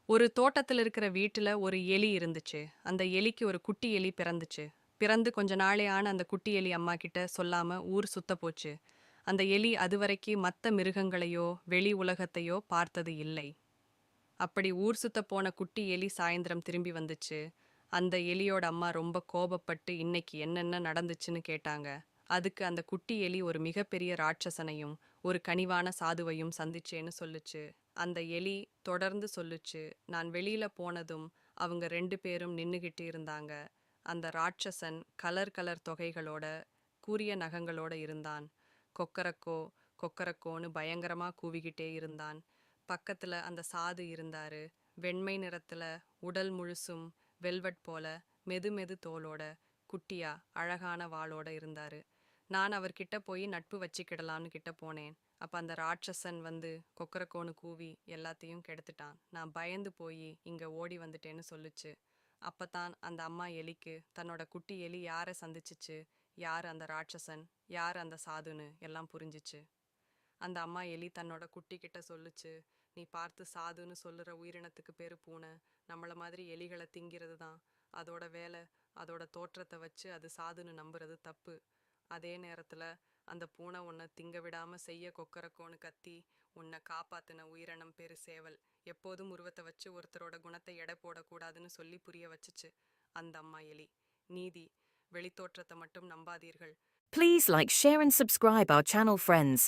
ஒரு தோட்டத்துல இருக்கிற வீட்டுல ஒரு எலி இருந்துச்சு. அந்த எலிக்கு ஒரு குட்டி எலி பிறந்துச்சு. பிறந்து கொஞ்ச நாளே ஆன அந்த குட்டி எலி அம்மா கிட்ட சொல்லாம ஊர் சுத்த போச்சு. அந்த எலி அதுவரைக்கும் மத்த மிருகங்களையோ வெளி உலகத்தையோ பார்த்தது இல்லை. அப்படி ஊர் சுத்த போன குட்டி எலி சாயந்தரம் திரும்பி வந்துச்சு. அந்த எலியோட அம்மா ரொம்ப கோபப்பட்டு இன்னைக்கு என்னென்ன நடந்துச்சுன்னு கேட்டாங்க. அதுக்கு அந்த குட்டி எலி ஒரு மிகப்பெரிய ராட்சசனையும் ஒரு கனிவான சாதுவையும் சந்திச்சேன்னு சொல்லுச்சு. அந்த எலி தொடர்ந்து சொல்லுச்சு, நான் வெளியில போனதும் அவங்க 2 பேரும் நின்னுகிட்டு இருந்தாங்க. அந்த ராட்சசன் கலர் கலர் தொகைகளோட கூரிய நகங்களோட இருந்தான். கொக்கரக்கோ கொக்கரக்கோன்னு பயங்கரமா கூவிக்கிட்டே இருந்தான். பக்கத்துல அந்த சாது இருந்தாரு. வெண்மை நிறத்துல, உடல் முழுசும் வெல்வெட் போல, மெது மெது தோலோட, குட்டியா அழகான வாளோட இருந்தாரு. நான் அவர்கிட்ட போய் நட்பு வச்சுக்கிடலாம்னு கிட்ட போனேன். அப்ப அந்த ராட்சசன் வந்து கொக்கரக்கோன்னு கூவி எல்லாத்தையும் கெடுத்துட்டான். நான் பயந்து போய் இங்க ஓடி வந்துட்டேன்னு சொல்லுச்சு. அப்பதான் அந்த அம்மா எலிக்கு தன்னோட குட்டி எலி யாரை சந்திச்சுச்சு, யார் அந்த ராட்சசன், யார் அந்த சாதுன்னு எல்லாம் புரிஞ்சிச்சு. அந்த அம்மா எலி தன்னோட குட்டி கிட்ட சொல்லுச்சு, நீ பார்த்து சாதுன்னு சொல்லுற உயிரினத்துக்கு பேரு பூனை. நம்மள மாதிரி எலிகளை திங்கிறது தான் அதோட வேலை. அதோட தோற்றத்தை வச்சு அது சாதுன்னு நம்புறது தப்பு. அதே நேரத்துல அந்த பூனை உன்னை திங்க விடாம செய்ய கொக்கரக்கோன்னு கத்தி உன்னை காப்பாத்தின உயிரினம் பேரு சேவல். எப்போதும் உருவத்தை வச்சு ஒருத்தரோட குணத்தை எடை போடக்கூடாதுன்னு சொல்லி புரிய வச்சுச்சு அந்த அம்மா எலி. நீதி, வெளித்தோற்றத்தை மட்டும் நம்பாதீர்கள். Please like, share and subscribe our channel friends.